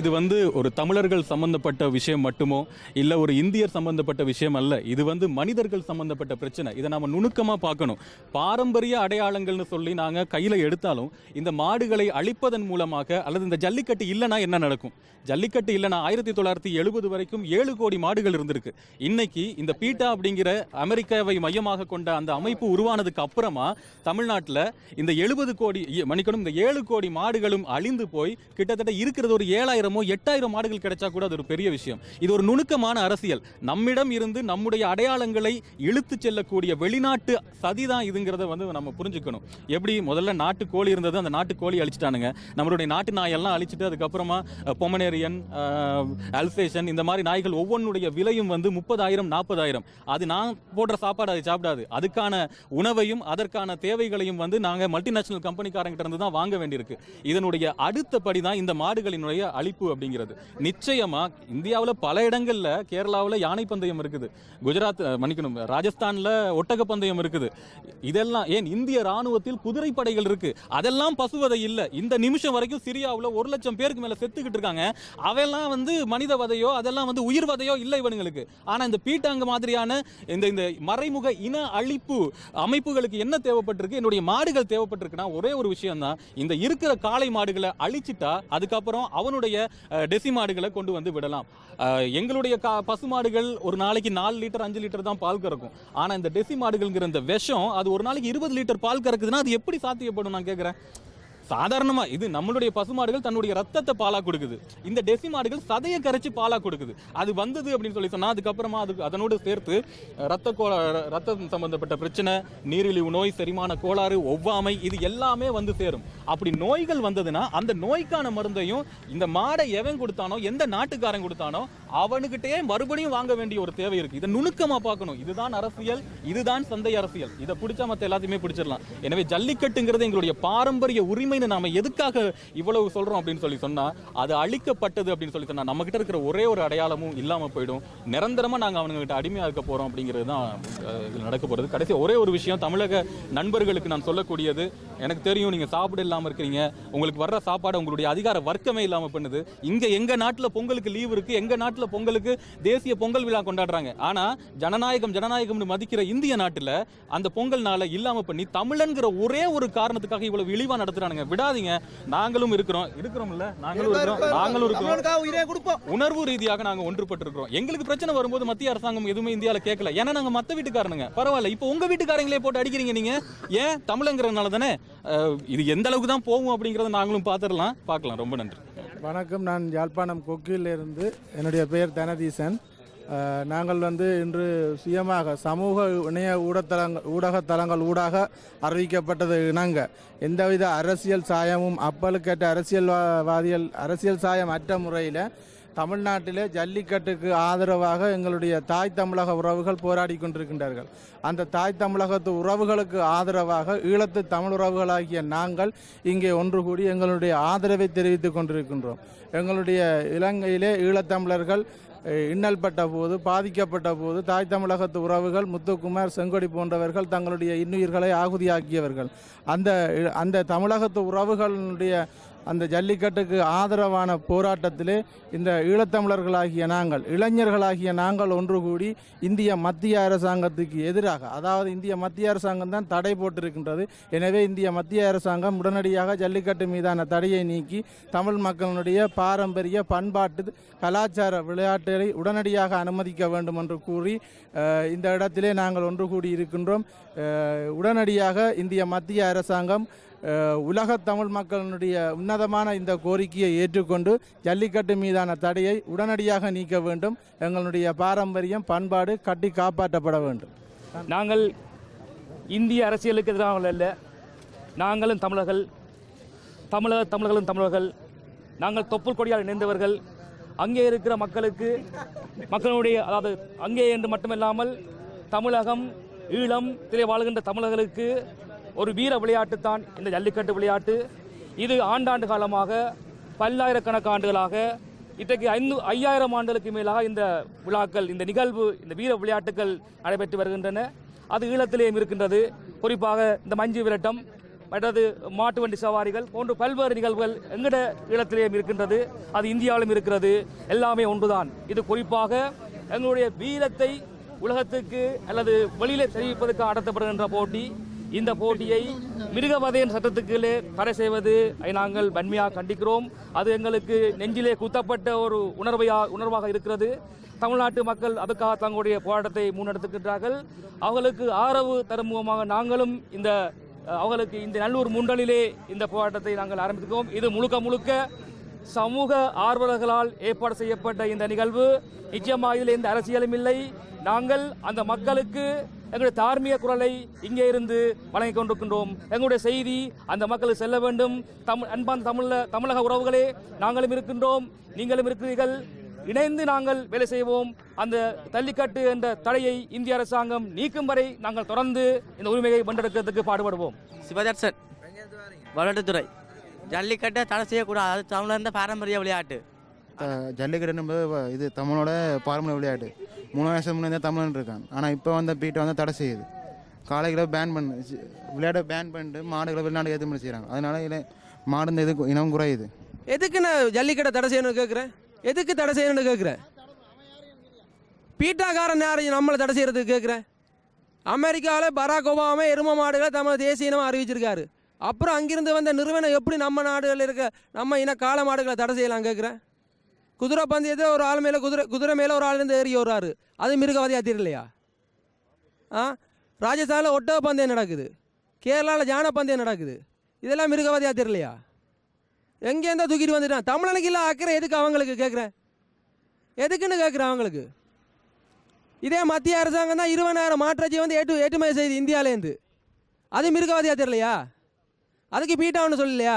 இது வந்து ஒரு தமிழர்கள் சம்பந்தப்பட்ட விஷயம் மட்டுமோ இல்லை ஒரு இந்தியர் சம்பந்தப்பட்ட விஷயம் அல்ல. இது வந்து மனிதர்கள் சம்பந்தப்பட்ட பிரச்சனை. இதை நாம நுணுக்கமாக பார்க்கணும். பாரம்பரிய அடையாளங்கள்னு சொல்லி நாங்கள் கையில் எடுத்தாலும் இந்த மாடுகளை அழிப்பதன் மூலமாக அல்லது இந்த ஜல்லிக்கட்டு இல்லைன்னா என்ன நடக்கும்? ஜல்லிக்கட்டு இல்லைனா 1970 வரைக்கும் 7 கோடி மாடுகள் இருந்திருக்கு. இன்னைக்கு இந்த பீட்டா அப்படிங்கிற அமெரிக்காவை மையமாக கொண்ட அந்த அமைப்பு உருவானதுக்கு அப்புறமா தமிழ்நாட்டில் இந்த 70 கோடி மன்னிக்கணும் இந்த 7 கோடி மாடுகளும் அழிந்து போய் கிட்டத்தட்ட இருக்கிறது ஒரு 7,000-8,000 மாடுகள் கிடைச்சா கூட அது ஒரு பெரிய விஷயம். இது ஒரு நுணுக்கமான அரசியல். நம்மிடம் இருந்து நம்முடைய அடையாளங்களை இழுத்து செல்லக்கூடிய வெளிநாட்டு சதிதான் இதுங்கிறத வந்து நம்ம புரிஞ்சுக்கணும். எப்படி முதல்ல நாட்டு கோழி இருந்தது, அந்த நாட்டு கோழி அழிச்சிட்டானுங்க. நம்மளுடைய நாட்டு நாயெல்லாம் அழிச்சிட்டு அதுக்கப்புறமா பொமனேரியன், அல்சேஷன் இந்த மாதிரி நாய்கள் ஒவ்வொன்றுடைய விலையும் வந்து 30,000-40,000. அது நான் போடுற சாப்பாடு அது சாப்பிடாது. அதுக்கான உணவையும் அதற்கான தேவைகளையும் வந்து நாங்கள் மல்டிநேஷனல் கம்பெனிக்காரங்கிட்ட இருந்து தான் வாங்க வேண்டியிருக்கு. இதனுடைய அடுத்த படி தான் இந்த மாடுகளினுடைய அழிப்பு அப்படிங்கிறது. நிச்சயமா இந்தியாவில் பல இடங்கள்ல, கேரளாவில் யானை பந்தயம் இருக்குது, குஜராத் மன்னிக்கணும் ராஜஸ்தான்ல ஒட்டக பந்தயம் இருக்குது. இதெல்லாம் ஏன் இந்திய ராணுவத்தில் குதிரை படைகள் இருக்கு. அதெல்லாம் பசுவதை இல்லை. இந்த நிமிஷம் வரைக்கும் சிரியாவில் 1,00,000 பேருக்கு மேல செத்துக்கிட்டு இருக்காங்க. அவையெல்லாம் வந்து மனித வதையோ அதெல்லாம் வந்து உயிர் வதையோ இல்லை இவனுங்களுக்கு. ஆனா இந்த பீட்டாங்க மாதிரியான இந்த மறைமுக இன அழிப்பு அமைப்புகளுக்கு என்ன தேவைப்பட்டிருக்கு? என்னுடைய மாடுகள் தேவைப்பட்டிருக்குன்னா ஒரே ஒரு விஷயம் தான். இந்த இருக்கிற காளை மாடுகளை அழிச்சிட்டா அதுக்கப்புறம் அவனுடைய டெசி மாடுகளை கொண்டு வந்து விடலாம். எங்களுடைய பசுமாடுகள் ஒரு நாளைக்கு 4 லிட்டர் 5 லிட்டர் தான் பால் கறக்கும். ஆனா இந்த டெசி மாடுகள்ங்கிற இந்த விஷம் அது ஒரு நாளைக்கு 20 லிட்டர் பால் கறக்குதுன்னா அது எப்படி சாத்தியப்படும்? நான் கேட்கிறேன். சாதாரணமா இது நம்மளுடைய பசுமாடுகள் தன்னுடைய ரத்தத்தை பாலா கொடுக்குது. இந்த டெசி மாடுகள் சதையை கரைச்சி பாலா கொடுக்குது. அது வந்தது அப்படின்னு சொல்லி சொன்னா அதுக்கப்புறமா அதனோடு சேர்த்து ரத்தம் சம்பந்தப்பட்ட பிரச்சனை, நீரிழிவு நோய், செரிமான கோளாறு, ஒவ்வாமை, இது எல்லாமே வந்து சேரும். அப்படி நோய்கள் வந்ததுன்னா அந்த நோய்க்கான மருந்தையும் இந்த மாடை எவன் கொடுத்தானோ, எந்த நாட்டுக்காரன் கொடுத்தானோ அவனுக்கிட்டே மறுபடியும் வாங்க வேண்டிய ஒரு தேவை இருக்கு. இதை நுணுக்கமா பார்க்கணும். இதுதான் அரசியல், இதுதான் சந்தை அரசியல். இதை பிடிச்சா மற்ற எல்லாத்தையுமே பிடிச்சிடலாம். எனவே ஜல்லிக்கட்டுங்கிறது எங்களுடைய பாரம்பரிய உரிமை. நாம எதுக்காக இவ்வளவு சொல்றோம் அப்படின்னு சொல்லி சொன்னா அது அழிக்கப்பட்டது அப்படின்னு சொல்லி சொன்னா நம்ம கிட்ட இருக்கிற ஒரே ஒரு அடையாளமும் இல்லாம போயிடும். நிரந்தரமா நாங்க அவங்க கிட்ட அடிமையா இருக்க போறோம் அப்படிங்கிறது தான் நடக்க போறது. கடைசி ஒரே ஒரு விஷயம் தமிழக நண்பர்களுக்கு நான் சொல்லக்கூடியது, எனக்கு தெரியும் நீங்க சாப்பிட இல்லாம இருக்கிறீங்க, உங்களுக்கு வர்ற சாப்பாடு உங்களுடைய அதிகார வர்க்கமே இல்லாம பண்ணுது. இங்க எங்க நாட்டுல பொங்கலுக்கு லீவ் இருக்கு, எங்க நாட்டுல பொங்கலுக்கு தேசிய பொங்கல் விழா கொண்டாடுறாங்க. ஆனா ஜனநாயகம்னு மதிக்கிற இந்திய நாட்டுல அந்த பொங்கல் நாளை இல்லாம பண்ணி தமிழன்கிற ஒரே ஒரு காரணத்துக்காக இவ்வளவு இழிவா நடத்துறாங்க. விடாதீங்க. நாங்களும் இருக்கிறோம்ல, நாங்களும் இருக்கிறோம். உணர்வு ரீதியாக நாங்க ஒன்றுபட்டு இருக்கிறோம். எங்களுக்கு பிரச்சனை வரும்போது மத்திய அரசாங்கம் எதுவுமே இந்தியாவில் கேட்கல. ஏன்னா நாங்க மத்த வீட்டுக்காரனுங்க. பரவாயில்ல, இப்போ உங்க வீட்டுக்காரங்களே போட்டு அடிக்கிறீங்க. நீங்க ஏன் தமிழங்கிறதுனால தானே. இது எந்த அளவுக்கு தான் போகும் அப்படிங்கறத நாங்களும் பார்க்கலாம். ரொம்ப நன்றி. வணக்கம். நான் யாழ்ப்பாணம் கொக்கியிலிருந்து. என்னுடைய பெயர் தனதீசன். நாங்கள் இன்று சுயமாக சமூக இணைய ஊடகத்தலங்கள் ஊடாக அறிவிக்கப்பட்டது இணங்க எந்தவித அரசியல் சாயமும் அப்பலுக்கேற்ற அரசியல் சாயம் அற்ற முறையில் தமிழ்நாட்டிலே ஜல்லிக்கட்டுக்கு ஆதரவாக எங்களுடைய தாய் தமிழக உறவுகள் போராடி கொண்டிருக்கின்றார்கள். அந்த தாய் தமிழகத்து உறவுகளுக்கு ஆதரவாக ஈழத்து தமிழ் உறவுகளாகிய நாங்கள் இங்கே ஒன்று கூடி எங்களுடைய ஆதரவை தெரிவித்துக் கொண்டிருக்கின்றோம். எங்களுடைய இலங்கையிலே ஈழத்தமிழர்கள் இன்னல்பட்ட போது, பாதிக்கப்பட்ட போது தாய் தமிழகத்து உறவுகள் முத்துக்குமார், செங்கொடி போன்றவர்கள் தங்களுடைய இன்னுயிர்களை ஆகுதியாக்கியவர்கள். அந்த தமிழகத்து உறவுகளுடைய அந்த ஜல்லிக்கட்டுக்கு ஆதரவான போராட்டத்திலே இந்த ஈழத்தமிழர்களாகிய நாங்கள், இளைஞர்களாகிய நாங்கள் ஒன்று கூடி இந்திய மத்திய அரசாங்கத்துக்கு எதிராக, அதாவது இந்திய மத்திய அரசாங்கம் தான் தடை போட்டிருக்கின்றது. எனவே இந்திய மத்திய அரசாங்கம் உடனடியாக ஜல்லிக்கட்டு மீதான தடையை நீக்கி தமிழ் மக்களுடைய பாரம்பரிய பண்பாட்டு கலாச்சார விளையாட்டுகளை உடனடியாக அனுமதிக்க வேண்டும் என்று கூறி இந்த இடத்திலே நாங்கள் ஒன்று கூடி இருக்கின்றோம். உடனடியாக இந்திய மத்திய அரசாங்கம் உலக தமிழ் மக்களுடைய உன்னதமான இந்த கோரிக்கையை ஏற்றுக்கொண்டு ஜல்லிக்கட்டு மீதான தடையை உடனடியாக நீக்க வேண்டும். எங்களுடைய பாரம்பரியம் பண்பாடு கட்டி காப்பாற்றப்பட வேண்டும். நாங்கள் இந்திய அரசியலுக்கு எதிராக அல்ல, நாங்களும் தமிழர்களும் தமிழர்கள், நாங்கள் தொப்புள் கொடியால் இணைந்தவர்கள். அங்கே இருக்கிற மக்களுடைய அதாவது அங்கே என்று மட்டுமில்லாமல் தமிழகம், ஈழம் இதிலே வாழ்கின்ற தமிழர்களுக்கு ஒரு வீர விளையாட்டு தான் இந்த ஜல்லிக்கட்டு விளையாட்டு. இது ஆண்டாண்டு காலமாக பல்லாயிரக்கணக்கான ஆண்டுகளாக இன்றைக்கு 5000 ஆண்டுகளுக்கு மேலாக இந்த விழாக்கள், இந்த நிகழ்வு, இந்த வீர விளையாட்டுகள் நடைபெற்று வருகின்றன. அது ஈழத்திலேயும் இருக்கின்றது. குறிப்பாக இந்த மஞ்சு விரட்டம், மற்றது மாட்டு வண்டி சவாரிகள் போன்ற பல்வேறு நிகழ்வுகள் எங்கட ஈழத்திலேயும் இருக்கின்றது. அது இந்தியாவிலும் இருக்கிறது. எல்லாமே ஒன்றுதான். இது குறிப்பாக எங்களுடைய வீரத்தை உலகத்துக்கு அல்லது வெளியிலே தெரிவிப்பதற்கு நடத்தப்படுகின்ற போட்டி. இந்த போட்டியை மிருகவதையின் சட்டத்துக்குள்ளே தடை செய்வது நாங்கள் வன்மையாக கண்டிக்கிறோம். அது எங்களுக்கு நெஞ்சிலே குத்தப்பட்ட ஒரு உணர்வாக இருக்கிறது. தமிழ்நாட்டு மக்கள் அதுக்காக தங்களுடைய போராட்டத்தை முன்னெடுத்துக்கின்றார்கள். அவர்களுக்கு ஆதரவு தரும் முகமாக நாங்களும் அவர்களுக்கு இந்த நல்லூர் முண்டலிலே இந்த போராட்டத்தை நாங்கள் ஆரம்பிக்கிறோம். இது முழுக்க சமூக ஆர்வலர்களால் ஏற்பாடு செய்யப்பட்ட இந்த நிகழ்வு. நிச்சயமாக இதில் எந்த அரசியலும் இல்லை. நாங்கள் அந்த மக்களுக்கு எங்களுடைய தார்மீக குரலை இங்கே இருந்து வழங்கிக் கொண்டிருக்கின்றோம். எங்களுடைய செய்தி அந்த மக்களுக்கு செல்ல வேண்டும். அன்பான தமிழக உறவுகளே, நாங்களும் இருக்கின்றோம், நீங்களும் இருக்கிறீர்கள். இணைந்து நாங்கள் வேலை செய்வோம். அந்த ஜல்லிக்கட்டு என்ற தடையை இந்திய அரசாங்கம் நீக்கும் வரை நாங்கள் தொடர்ந்து இந்த உரிமையை வென்றெடுக்கிறதுக்கு பாடுபடுவோம். சிவதர்சன், வளட்டுத்துறை. ஜல்லிக்கட்டை தடை செய்யக்கூடாது. அது தமிழர் பாரம்பரிய விளையாட்டு. ஜல்லிக்கட்டு என்பது இது தமிழோட பாரம்பரிய விளையாட்டு. 3 வருஷம் முன்னே தமிழன் இருக்கான். ஆனால் இப்போ பீட்டை தடை செய்யுது. காளைகளை பேன் பண்ணு, விளையாட்டை பேன் பண்ணிட்டு மாடுகளை வெளிநாடு ஏற்றுமதி செய்கிறாங்க. அதனால மாடு இது இனம் குறையுது. எதுக்கு நான் ஜல்லிக்கட்டை தடை செய்யணும்னு கேட்குறேன்? எதுக்கு தடை செய்யணும்னு கேட்குறேன்? பீட்டாக்காரன் யாரையும் நம்மளை தடை செய்யறதுக்கு கேட்குறேன்? அமெரிக்காவில் பராக் ஒபாமா எரும மாடுகளை தமிழ் தேசிய இனமாக அறிவிச்சிருக்காரு. அப்புறம் அங்கிருந்து வந்த நிறுவனம் எப்படி நம்ம நாடுகளில் இருக்க நம்ம இன காளை மாடுகளை தடை செய்யலாம் கேட்குறேன்? குதிரை பந்தயத்தை ஒரு ஆள் மேலே குதிரை மேலே ஒரு ஆள் ஏறி வர்றாரு. அது மிருகவதையாக தெரியலையா? ராஜஸ்தானில் ஒட்டக பந்தயம் நடக்குது, கேரளாவில் ஜான பந்தயம் நடக்குது. இதெல்லாம் மிருகவதையாக தெரியலையா? எங்கேருந்தா தூக்கிட்டு வந்துட்டான்? தமிழனுக்கு இல்லை அக்கறை எதுக்கு அவங்களுக்கு கேட்குறேன்? எதுக்குன்னு கேட்குறேன் அவங்களுக்கு. இதே மத்திய அரசாங்கம் தான் 20,000 மாற்றச்சி ஏற்றுமதி செய்யுது இந்தியாவிலேருந்து. அது மிருகவதையாக தெரியலையா? அதுக்கு பீட்டான்னு சொல்லலையா?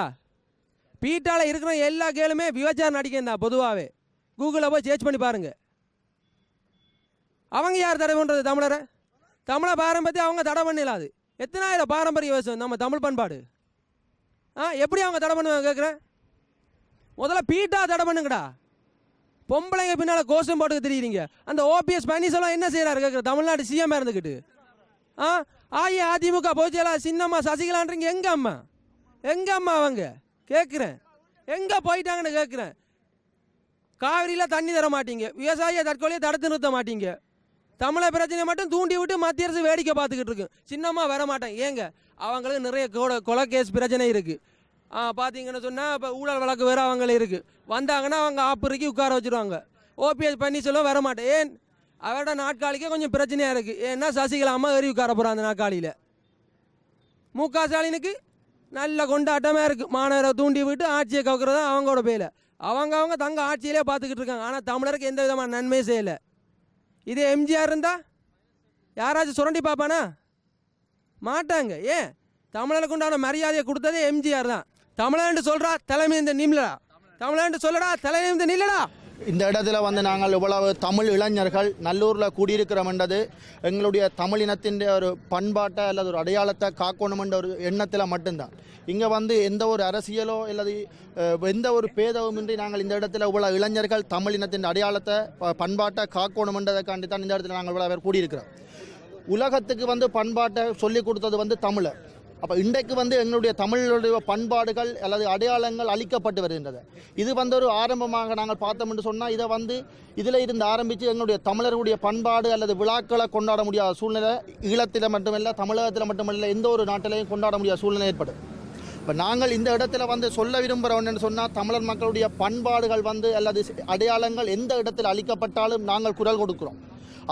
பீட்டாவில் இருக்கிற எல்லா கேளுமே விபச்சாரம் நடிக்கணும் தான். பொதுவாகவே கூகுளில் போய் சர்ச் பண்ணி பாருங்க. அவங்க யார் தடை பண்ணுறது? தமிழை பாரம்பரியத்தை அவங்க தடை பண்ணிடலாது. எத்தனாயிரம் பாரம்பரிய விவசாயம் நம்ம தமிழ் பண்பாடு. எப்படி அவங்க தடை பண்ணுவாங்க கேட்குறேன்? முதல்ல பீட்டா தடை பண்ணுங்கடா. பொம்பளைங்க பின்னால் கோஷம் போட்டுக்க தெரியுறீங்க. அந்த ஓபிஎஸ் பன்னீர்செல்வம் என்ன செய்கிறாரு கேட்குறேன்? தமிழ்நாடு சிஎம் இருந்துக்கிட்டு அதிமுக போச்செல்லாம் சின்னம்மா சசிகலான்றீங்க. எங்க அம்மா அவங்க கேட்குறேன்? எங்கே போயிட்டாங்கன்னு கேட்குறேன். காவிரியில் தண்ணி தர மாட்டீங்க, விவசாய தற்கொலையை தடுத்து நிறுத்த மாட்டீங்க. தமிழை பிரச்சனையை மட்டும் தூண்டி விட்டு மத்திய அரசு வேடிக்கை பார்த்துக்கிட்டு இருக்கு. சின்னம்மா வர மாட்டேன். ஏங்க? அவங்களுக்கு நிறைய கொலை கேஸ் பிரச்சனை இருக்குது. பார்த்தீங்கன்னு சொன்னால் இப்போ ஊழல் வழக்கு வேறு அவங்களே இருக்குது. வந்தாங்கன்னா அவங்க ஆப்புரிக்கி உட்கார வச்சுருவாங்க. ஓபிஎஸ் பன்னீர்செல்வம் வர மாட்டேன். ஏன்? அவரோட நாட்காலிக்கே கொஞ்சம் பிரச்சனையாக இருக்குது. ஏன்னா சசிகலா அம்மா ஏறி உட்கார போகிறான் அந்த நாட்காலியில். முக ஸ்டாலினுக்கு நல்ல கொண்டாட்டமாக இருக்குது. மாணவரை தூண்டி விட்டு ஆட்சியை கவுக்கிறது தான் அவங்களோட பேல. அவங்க தங்க ஆட்சியிலே பார்த்துக்கிட்டு இருக்காங்க. ஆனால் தமிழருக்கு எந்த விதமான நன்மையும் செய்யலை. இதே எம்ஜிஆர் இருந்தால் யாராச்சும் சுரண்டி பார்ப்பானா? மாட்டாங்க. ஏன்? தமிழனுக்கு உண்டான மரியாதையை கொடுத்ததே எம்ஜிஆர் தான். தமிழன்னு சொல்கிறா தலைமை இந்த நிமிலடா, தமிழன்னு சொல்லடா தலைமை இந்த நில்லடா. இந்த இடத்துல நாங்கள் இவ்வளவு தமிழ் இளைஞர்கள் நல்லூரில் கூடியிருக்கிறோம்ன்றது எங்களுடைய தமிழ் இனத்தின் ஒரு பண்பாட்டை அல்லது ஒரு அடையாளத்தை காக்கணுமென்ற ஒரு எண்ணத்தில் மட்டும்தான். இங்கே எந்த ஒரு அரசியலோ அல்லது எந்த ஒரு பேதவுமின்றி நாங்கள் இந்த இடத்துல இவ்வளவு இளைஞர்கள் தமிழ் இனத்தின் அடையாளத்தை பண்பாட்டை காக்கணுமென்றதைக்காண்டி தான் இந்த இடத்துல நாங்கள் இவ்வளோ பேர் கூடியிருக்கிறோம். உலகத்துக்கு பண்பாட்டை சொல்லிக் கொடுத்தது தமிழர். அப்போ இன்றைக்கு எங்களுடைய தமிழுடைய பண்பாடுகள் அல்லது அடையாளங்கள் அளிக்கப்பட்டு வருகின்றது. இது ஒரு ஆரம்பமாக நாங்கள் பார்த்தோம் என்று சொன்னால் இதை இதில் இருந்து ஆரம்பித்து எங்களுடைய தமிழர்களுடைய பண்பாடு அல்லது விழாக்களை கொண்டாட முடியாத சூழ்நிலை ஈழத்தில் மட்டுமல்ல, தமிழகத்தில் மட்டுமல்ல, எந்த ஒரு நாட்டிலையும் கொண்டாட முடியாத சூழ்நிலை ஏற்படும். இப்போ நாங்கள் இந்த இடத்துல சொல்ல விரும்புகிறோம்னு சொன்னால் தமிழர் மக்களுடைய பண்பாடுகள் அல்லது அடையாளங்கள் எந்த இடத்தில் அளிக்கப்பட்டாலும் நாங்கள் குரல் கொடுக்குறோம்.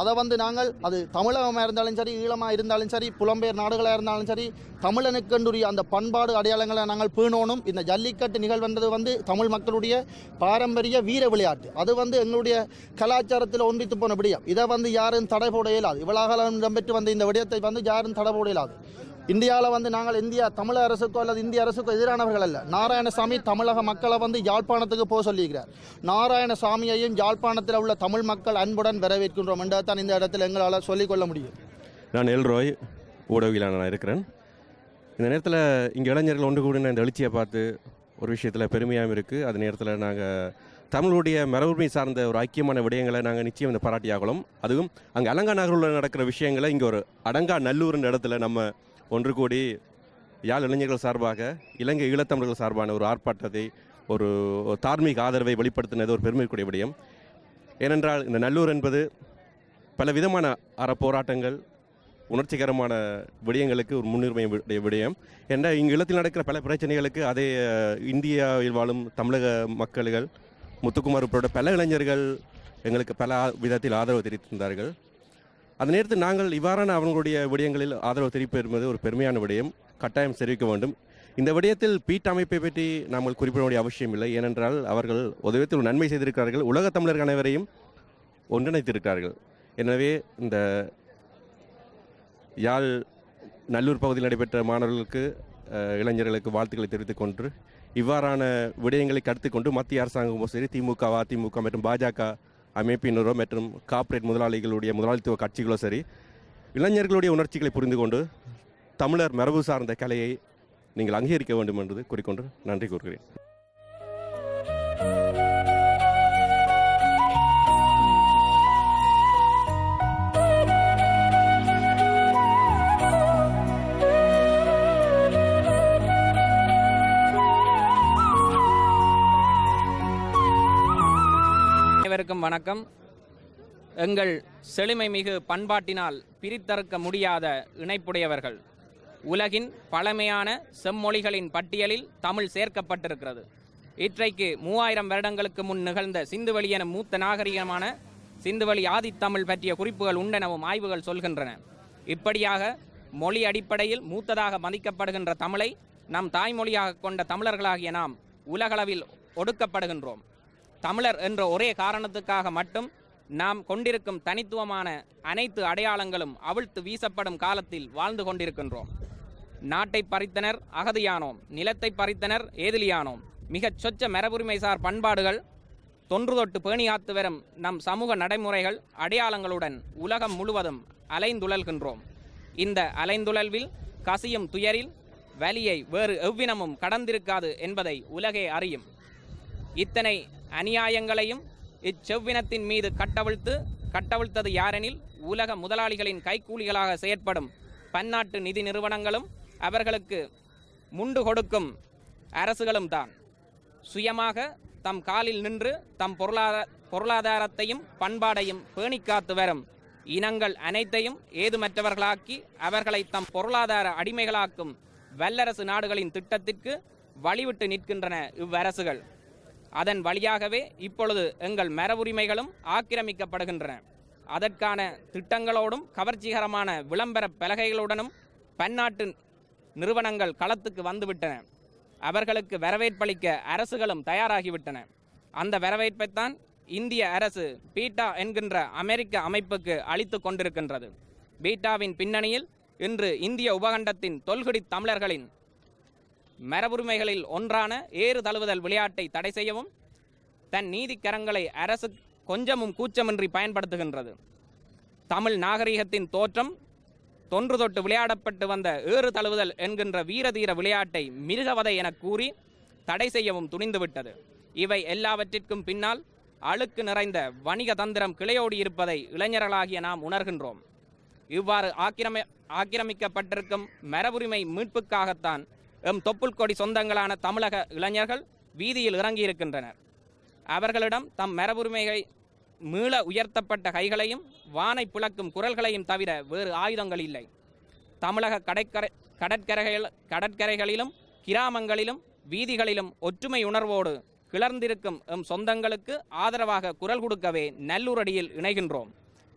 அதை நாங்கள் அது தமிழகமாக இருந்தாலும் சரி, ஈழமாக இருந்தாலும் சரி, புலம்பெயர் நாடுகளாக இருந்தாலும் சரி, தமிழனுக்கென்றுரிய அந்த பண்பாடு அடையாளங்களை நாங்கள் பேணணும். இந்த ஜல்லிக்கட்டு நிகழ்வுன்றது தமிழ் மக்களுடைய பாரம்பரிய வீர விளையாட்டு. அது எங்களுடைய கலாச்சாரத்தில் ஒன்றித்து போன விடயம். இதை யாரும் தடை போட இயலாது. இவ்வளவு இடம்பெற்று இந்த விடயத்தை யாரும் தடை போட இயலாது. இந்தியாவில் வந்து நாங்கள் தமிழ் அரசுக்கோ அல்லது இந்திய அரசுக்கோ எதிரானவர்கள் அல்ல. நாராயணசாமி தமிழக மக்களை வந்து யாழ்ப்பாணத்துக்கு போக சொல்லியிருக்கிறார். நாராயணசாமியையும் யாழ்ப்பாணத்தில் உள்ள தமிழ் மக்கள் அன்புடன் வரவேற்கின்றோம் என்றதான் இந்த இடத்தில் எங்களால் சொல்லிக்கொள்ள முடியும். நான் எல்ரோய், ஊடகவியலாளர் இருக்கிறேன். இந்த நேரத்தில் இங்கே இளைஞர்கள் ஒன்று கூடின இந்த எழுச்சியை பார்த்து ஒரு விஷயத்தில் பெருமையாகவும் இருக்குது. அதே நேரத்தில் நாங்கள் தமிழுடைய மரபுரிமை சார்ந்த ஒரு ஐக்கியமான விடயங்களை நாங்கள் நிச்சயம் இந்த பாராட்டியாகலாம். அதுவும் அங்கே அலங்கா நகரில் நடக்கிற விஷயங்களை இங்கே ஒரு அடங்கா நல்லூர்ன்ற இடத்துல நம்ம ஒன்று கூடி யாழ் இளைஞர்கள் சார்பாக இலங்கை ஈழத்தமிழர்கள் சார்பான ஒரு ஆர்ப்பாட்டத்தை ஒரு தார்மீக ஆதரவை வெளிப்படுத்தினது ஒரு பெருமைக்குரிய விடயம். ஏனென்றால் இந்த நல்லூர் என்பது பல விதமான போராட்டங்கள், உணர்ச்சிகரமான விடயங்களுக்கு ஒரு முன்னுரிமை விடயம். என்ற இங்கு இல்லத்தில் நடக்கிற பல பிரச்சனைகளுக்கு அதே இந்தியாவில் வாழும் தமிழக மக்கள்கள், முத்துக்குமார் உட்பட பல இளைஞர்கள் எங்களுக்கு பல விதத்தில் ஆதரவு தெரிவித்திருந்தார்கள். அந்த நேரத்தில் நாங்கள் இவ்வாறான அவங்களுடைய விடயங்களில் ஆதரவு தெரிவிப்பது ஒரு பெருமையான விடயம், கட்டாயம் தெரிவிக்க வேண்டும். இந்த விடயத்தில் பீட் அமைப்பை பற்றி நாம் குறிப்பிட வேண்டிய அவசியம் இல்லை. ஏனென்றால் அவர்கள் ஒரு விதத்தில் ஒரு நன்மை செய்திருக்கிறார்கள், உலக தமிழர்கள் அனைவரையும் ஒன்றிணைத்திருக்கிறார்கள். எனவே இந்த யாழ் நல்லூர் பகுதியில் நடைபெற்ற மாணவர்களுக்கு, இளைஞர்களுக்கு வாழ்த்துக்களை தெரிவித்துக் கொண்டு இவ்வாறான விடயங்களை கருத்துக்கொண்டு மத்திய அரசாங்கமும் சரி, திமுக, அதிமுக மற்றும் பாஜக அமைப்பினரோ மற்றும் கார்ப்பரேட் முதலாளிகளுடைய முதலாளித்துவ கட்சிகளோ சரி, இளைஞர்களுடைய உணர்ச்சிகளை புரிந்து கொண்டு தமிழர் மரபு சார்ந்த கலையை நீங்கள் அங்கீகரிக்க வேண்டும் என்று கூறிக்கொண்டு நன்றி கூறுகிறேன். அனைவருக்கும் வணக்கம். எங்கள் செழுமை மிகு பண்பாட்டினால் பிரித்தறுக்க முடியாத இணைப்புடையவர்கள். உலகின் பழமையான செம்மொழிகளின் பட்டியலில் தமிழ் சேர்க்கப்பட்டிருக்கிறது. இன்றைக்கு 3000 வருடங்களுக்கு முன் நிகழ்ந்த சிந்துவெளி என மூத்த நாகரிகமான சிந்துவெளி ஆதித்தமிழ் பற்றிய குறிப்புகள் உண்டெனவும் ஆய்வுகள் சொல்கின்றன. இப்படியாக மொழி அடிப்படையில் மூத்ததாக மதிக்கப்படுகின்ற தமிழை நம் தாய்மொழியாக கொண்ட தமிழர்களாகிய நாம் உலகளவில் ஒடுக்கப்படுகின்றோம். தமிழர் என்ற ஒரே காரணத்துக்காக மட்டும் நாம் கொண்டிருக்கும் தனித்துவமான அனைத்து அடையாளங்களும் அவிழ்த்து வீசப்படும் காலத்தில் வாழ்ந்து கொண்டிருக்கின்றோம். நாட்டை பறித்தனர் அகதியானோம், நிலத்தை பறித்தனர் ஏதிலியானோம். மிகச் சொச்ச மரபுரிமைசார் பண்பாடுகள் தொன்று தொட்டு பேணியாத்து வரும் நம் சமூக நடைமுறைகள் அடையாளங்களுடன் உலகம் முழுவதும் அலைந்துழல்கின்றோம். இந்த அலைந்துழல்வில் கசியும் துயரில் வலியை வேறு எவ்வினமும் கடந்திருக்காது என்பதை உலகே அறியும். இத்தனை அநியாயங்களையும் இச்செவ்வினத்தின் மீது கட்டவிழ்த்தது யாரெனில் உலக முதலாளிகளின் கைக்கூலிகளாக செயற்படும் பன்னாட்டு நிதி நிறுவனங்களும் அவர்களுக்கு முண்டு கொடுக்கும் அரசுகளும் தான். சுயமாக தம் காலில் நின்று தம் பொருளாதாரத்தையும் பண்பாடையும் பேணிக்காத்து வரும் இனங்கள் அனைத்தையும் ஏதுமற்றவர்களாக்கி அவர்களை தம் பொருளாதார அடிமைகளாக்கும் வல்லரசு நாடுகளின் திட்டத்திற்கு வழிவிட்டு நிற்கின்றன இவ்வரசுகள். அதன் வழியாகவே இப்பொழுது எங்கள் மரபுரிமைகளும் ஆக்கிரமிக்கப்படுகின்றன. அதற்கான திட்டங்களோடும் கவர்ச்சிகரமான விளம்பர பலகைகளுடனும் பன்னாட்டு நிறுவனங்கள் களத்துக்கு வந்துவிட்டன. அவர்களுக்கு வரவேற்பளிக்க அரசுகளும் தயாராகிவிட்டன. அந்த வரவேற்பைத்தான் இந்திய அரசு பீட்டா என்கின்ற அமெரிக்க அமைப்புக்கு அளித்து கொண்டிருக்கின்றது. பீட்டாவின் பின்னணியில் இன்று இந்திய உபகண்டத்தின் தொல்குடி தமிழர்களின் மரபுரிமைகளில் ஒன்றான ஏறு தழுவுதல் விளையாட்டை தடை செய்யவும் தன் நீதிக்கரங்களை அரசு கொஞ்சமும் கூச்சமின்றி பயன்படுத்துகின்றது. தமிழ் நாகரிகத்தின் தோற்றம் தொன்று தொட்டு விளையாடப்பட்டு வந்த ஏறு தழுவுதல் என்கின்ற வீரதீர விளையாட்டை மிருகவதை என கூறி தடை செய்யவும் துணிந்துவிட்டது. இவை எல்லாவற்றிற்கும் பின்னால் அழுக்கு நிறைந்த வணிக தந்திரம் கிளையோடி இருப்பதை இளைஞர்களாகிய நாம் உணர்கின்றோம். இவ்வாறு ஆக்கிரமிக்கப்பட்டிருக்கும் மரபுரிமை மீட்புக்காகத்தான் எம் தொப்புள் கொடி சொந்தங்களான தமிழக இளைஞர்கள் வீதியில் இறங்கியிருக்கின்றனர். அவர்களிடம் தம் மரபுரிமையை மீள உயர்த்தப்பட்ட கைகளையும் வானை பிளக்கும் குரல்களையும் தவிர வேறு ஆயுதங்கள் இல்லை. தமிழக கடற்கரைகளிலும் கிராமங்களிலும் வீதிகளிலும் ஒற்றுமை உணர்வோடு கிளர்ந்திருக்கும் எம் சொந்தங்களுக்கு ஆதரவாக குரல் கொடுக்கவே நல்லூரடியில் இணைகின்றோம்.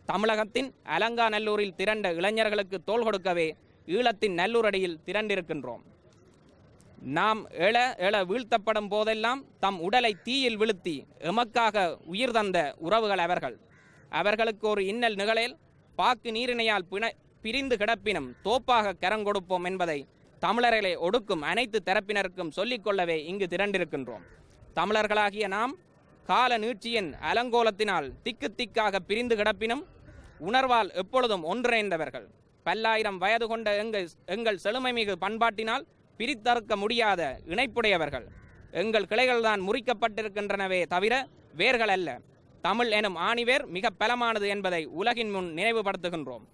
தமிழகத்தின் அலங்கா நல்லூரில் திரண்ட இளைஞர்களுக்கு தோள் கொடுக்கவே ஈழத்தின் நல்லூரடியில் திரண்டிருக்கின்றோம். நாம் எழ வீழ்த்தப்படும் போதெல்லாம் தம் உடலை தீயில் விழுத்தி எமக்காக உயிர் தந்த உறவுகள் அவர்கள். அவர்களுக்கு ஒரு இன்னல் நிகழேல் பாக்கு நீரிணையால் பிரிந்து கிடப்பினும் தோப்பாக கரங்கொடுப்போம் என்பதை தமிழர்களை ஒடுக்கும் அனைத்து தரப்பினருக்கும் சொல்லிக்கொள்ளவே இங்கு திரண்டிருக்கின்றோம். தமிழர்களாகிய நாம் கால நீட்சியின் அலங்கோலத்தினால் திக்கு திக்காக பிரிந்து கிடப்பினும் உணர்வால் எப்பொழுதும் ஒன்றிணைந்தவர்கள். பல்லாயிரம் வயது கொண்ட எங்கள் செழுமைமிகு பண்பாட்டினால் பிரித்தறுக்க முடியாத இணைப்புடையவர்கள். எங்கள் கிளைகள்தான் முறிக்கப்பட்டிருக்கின்றனவே தவிர வேர்கள் அல்ல. தமிழ் எனும் ஆணிவேர் மிக பலமானது என்பதை உலகின் முன் நினைவுபடுத்துகின்றோம்.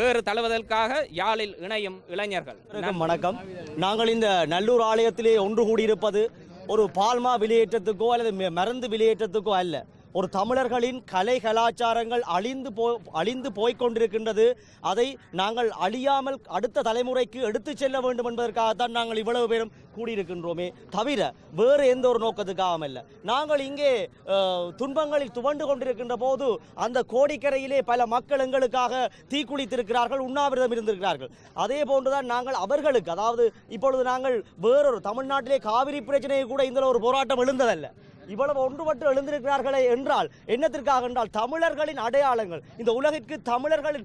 ஏறு தழுவதற்காக யாழில் இணையும் இளைஞர்கள். வணக்கம். நாங்கள் இந்த நல்லூர் ஆலயத்திலே ஒன்று கூடியிருப்பது ஒரு பால்மா வெளியேற்றத்துக்கோ அல்லது மருந்து வெளியேற்றத்துக்கோ அல்ல. ஒரு தமிழர்களின் கலை கலாச்சாரங்கள் அழிந்து போய்கொண்டிருக்கின்றது. அதை நாங்கள் அழியாமல் அடுத்த தலைமுறைக்கு எடுத்து செல்ல வேண்டும் என்பதற்காகத்தான் நாங்கள் இவ்வளவு பேரும் கூடியிருக்கின்றோமே தவிர வேறு எந்த ஒரு நோக்கத்துக்காக அல்ல. நாங்கள் இங்கே துன்பங்களில் துவண்டு கொண்டிருக்கின்ற போது அந்த கோடிக்கரையிலே பல மக்கள் எங்களுக்காக தீக்குளித்திருக்கிறார்கள், உண்ணாவிரதம் இருந்திருக்கிறார்கள். அதே போன்றுதான் நாங்கள் அவர்களுக்கு, அதாவது இப்பொழுது நாங்கள் வேறொரு தமிழ்நாட்டிலே காவிரி பிரச்சனையை கூட இந்த ஒரு போராட்டம் எழுந்ததல்ல. இவ்வளவு ஒன்றுபட்டு எழுந்திருக்கிறார்களே என்றால் என்னத்திற்காக என்றால் தமிழர்களின் அடையாளங்கள், இந்த உலகிற்கு தமிழர்களின்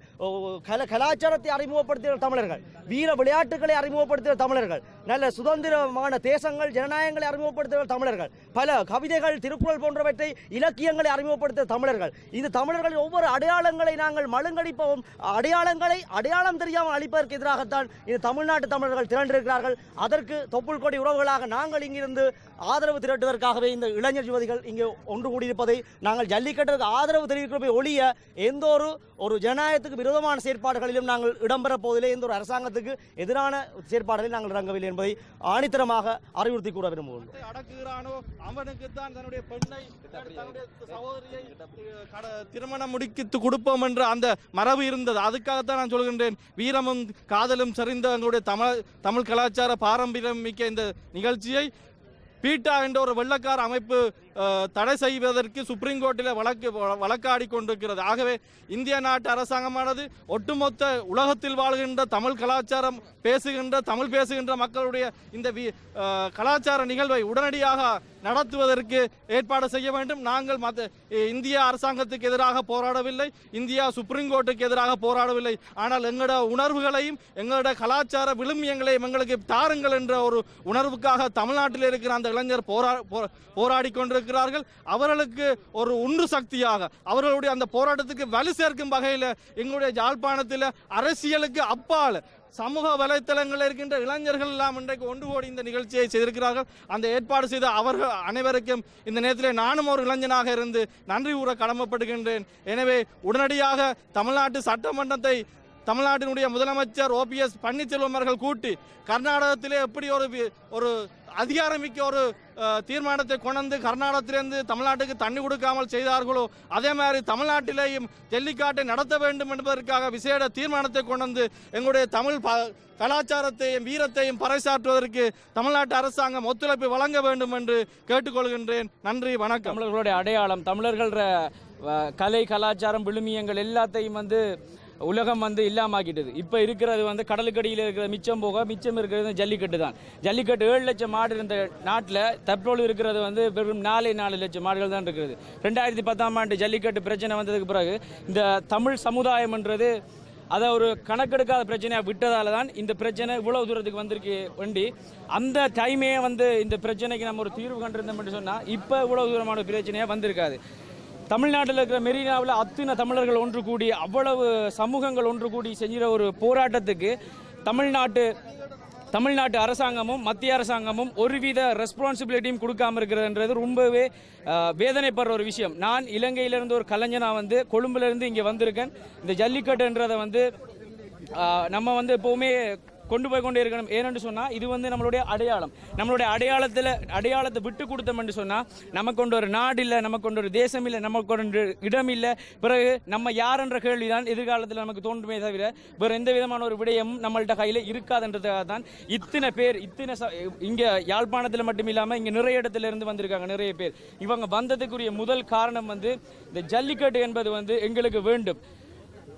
கலாச்சாரத்தை அறிமுகப்படுத்திய தமிழர்கள், வீர விளையாட்டுகளை அறிமுகப்படுத்திய தமிழர்கள், நல்ல சுதந்திரமான தேசங்கள் ஜனநாயகங்களை அறிமுகப்படுத்திய தமிழர்கள், பல கவிதைகள் திருக்குறள் போன்றவற்றை இலக்கியங்களை அறிமுகப்படுத்திய தமிழர்கள். இந்த தமிழர்களின் ஒவ்வொரு அடையாளங்களை நாங்கள் மழுங்கடிப்போம், அடையாளம் தெரியாமல் அழிப்பதற்கு எதிராகத்தான் இந்த தமிழ்நாட்டு தமிழர்கள் திரண்டிருக்கிறார்கள். அதற்கு தொப்புள் கொடி உறவுகளாக நாங்கள் இங்கிருந்து ஆதரவு திரட்டுவதற்காகவே இந்த இளைஞர் யுவதிகள் இங்கே ஒன்று கூடியிருப்பதை நாங்கள் ஜல்லிக்கட்டுக்கு ஆதரவு தெரிவிக்கிறோமே ஒழிய எந்த ஒரு ஜனநாயகத்துக்கு விரோதமான செயற்பாடுகளிலும் நாங்கள் இடம்பெறப் போவதில்லை, எந்த ஒரு அரசாங்கத்துக்கு எதிரான செயற்பாடுகளில் நாங்கள் இறங்கவில்லை என்பதை ஆணித்தரமாக அறிவுறுத்தி கூற விரும்புகிறோம். அடக்குகிறானோ அவனுக்கு தான் தன்னுடைய பெண்ணை தன்னுடைய சகோதரியை திருமணம் முடித்து கொடுப்போம் என்ற அந்த மரபு இருந்தது. அதுக்காகத்தான் நான் சொல்கின்றேன், வீரமும் காதலும் சரிந்த எங்களுடைய தமிழ் கலாச்சார பாரம்பரியம் மிக்க இந்த நிகழ்ச்சியை பீட்டா என்ற ஒரு வெள்ளக்கார அமைப்பு தடை செய்வதற்கு சுப்ரீம் கோர்ட்டில் வழக்காடி கொண்டிருக்கிறது. ஆகவே இந்திய நாட்டு அரசாங்கமானது ஒட்டுமொத்த உலகத்தில் வாழ்கின்ற தமிழ் கலாச்சாரம் தமிழ் பேசுகின்ற மக்களுடைய இந்த கலாச்சார நிகழ்வை உடனடியாக நடத்துவதற்கு ஏற்பாடு செய்ய வேண்டும். நாங்கள் இந்திய அரசாங்கத்துக்கு எதிராக போராடவில்லை, இந்தியா சுப்ரீம் கோர்ட்டுக்கு எதிராக போராடவில்லை. ஆனால் எங்களோட உணர்வுகளையும் எங்களோட கலாச்சார விழுமியங்களையும் எங்களுக்கு தாருங்கள் என்ற ஒரு உணர்வுக்காக தமிழ்நாட்டில் இருக்கிற அந்த இளைஞர் போராடி கொண்டிருக்கிறார்கள். அவர்களுக்கு ஒரு ஒன்று சக்தியாக அவர்களுடைய அந்த போராட்டத்துக்கு வலு சேர்க்கும் வகையில் எங்களுடைய யாழ்ப்பாணத்தில் அரசியலுக்கு அப்பால் சமூக வலைத்தளங்களில் இருக்கின்ற இளைஞர்கள் எல்லாம் இன்றைக்கு ஒன்று கோடி இந்த நிகழ்ச்சியை செய்திருக்கிறார்கள். அந்த ஏற்பாடு செய்த அவர்கள் அனைவருக்கும் இந்த நேரத்தில் நானும் ஒரு இளைஞனாக இருந்து நன்றி கூற கடமைப்படுகின்றேன். எனவே உடனடியாக தமிழ்நாட்டு சட்டமன்றத்தை தமிழ்நாட்டினுடைய முதலமைச்சர் OPS பன்னீர்செல்வம் அவர்கள் கூட்டி கர்நாடகத்திலே எப்படி ஒரு அதிகாரமிக்க ஒரு தீர்மானத்தை கொண்டு கர்நாடகத்திலிருந்து தமிழ்நாட்டுக்கு தண்ணி கொடுக்காமல் செய்தார்களோ அதே மாதிரி தமிழ்நாட்டிலேயும் ஜல்லிக்காட்டை நடத்த வேண்டும் என்பதற்காக விசேட தீர்மானத்தை கொண்டு எங்களுடைய தமிழ் கலாச்சாரத்தையும் வீரத்தையும் பறைசாற்றுவதற்கு தமிழ்நாட்டு அரசாங்கம் ஒத்துழைப்பு வழங்க வேண்டும் என்று கேட்டுக்கொள்கின்றேன். நன்றி, வணக்கம். தமிழர்களுடைய அடையாளம், தமிழர்கள கலை கலாச்சாரம் விழுமியங்கள் எல்லாத்தையும் உலகம் இல்லாமாக்கிட்டது. இப்போ இருக்கிறது கடலுக்கடியில் இருக்கிற மிச்சம் போக மிச்சம் இருக்கிறது ஜல்லிக்கட்டு தான். ஜல்லிக்கட்டு 7 லட்சம் மாடு இருந்த நாட்டில் தற்போது இருக்கிறது வெறும் 4 லட்சம் மாடுகள் தான் இருக்கிறது. 2010ஆம் ஆண்டு ஜல்லிக்கட்டு பிரச்சனை வந்ததுக்கு பிறகு இந்த தமிழ் சமுதாயம்ன்றது அதை ஒரு கணக்கெடுக்காத பிரச்சனையாக விட்டதால தான் இந்த பிரச்சனை இவ்வளவு தூரத்துக்கு வந்திருக்கு வேண்டி அந்த டைமே இந்த பிரச்சனைக்கு நம்ம ஒரு தீர்வு கண்டிருந்தோம்னு சொன்னால் இப்போ இவ்வளவு தூரமான பிரச்சனையாக வந்திருக்காது. தமிழ்நாட்டில் இருக்கிற மெரினாவில் அத்தனை தமிழர்கள் ஒன்று கூடி அவ்வளவு சமூகங்கள் ஒன்று கூடி செஞ்சிற ஒரு போராட்டத்துக்கு தமிழ்நாட்டு அரசாங்கமும் மத்திய அரசாங்கமும் ஒருவித ரெஸ்பான்சிபிலிட்டியும் கொடுக்காமல் இருக்கிறதுன்றது ரொம்பவே வேதனைப்படுற ஒரு விஷயம். நான் இலங்கையிலேருந்து ஒரு கலைஞனாக கொழும்புலேருந்து இங்கே வந்திருக்கேன். இந்த ஜல்லிக்கட்டுன்றதை நம்ம எப்போவுமே கொண்டு போய் கொண்டே இருக்கணும். ஏனென்று சொன்னால் இது நம்மளுடைய அடையாளம். நம்மளுடைய அடையாளத்தை விட்டு கொடுத்தோம்னு சொன்னால் நமக்கு கொண்டு ஒரு நாடு இல்லை, நமக்கு கொண்டு ஒரு தேசம் இல்லை, நமக்கு கொண்டு இடம் இல்லை. பிறகு நம்ம யார் என்ற கேள்வி தான் எதிர்காலத்தில் நமக்கு தோன்றுமே தவிர வேறு எந்த விதமான ஒரு விடயமும் நம்மள்ட்ட கையில் இருக்காதுன்றதுக்காக தான் இத்தனை பேர் இங்கே யாழ்ப்பாணத்தில் மட்டும் இல்லாமல் இங்கே நிறைய இடத்துல இருந்து வந்திருக்காங்க. நிறைய பேர் இவங்க வந்ததுக்குரிய முதல் காரணம் இந்த ஜல்லிக்கட்டு என்பது எங்களுக்கு வேண்டும்.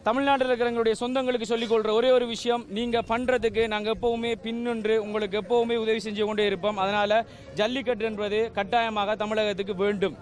தமிழ்நாட்டில் இருக்கிற எங்களுடைய சொந்தங்களுக்கு சொல்லிக்கொள்கிற ஒரே ஒரு விஷயம், நீங்கள் பண்ணுறதுக்கு நாங்கள் எப்போவுமே பின்னின்று உங்களுக்கு எப்போவுமே உதவி செஞ்சு கொண்டே இருப்போம். அதனால் ஜல்லிக்கட்டு என்பது கட்டாயமாக தமிழகத்துக்கு வேண்டும்.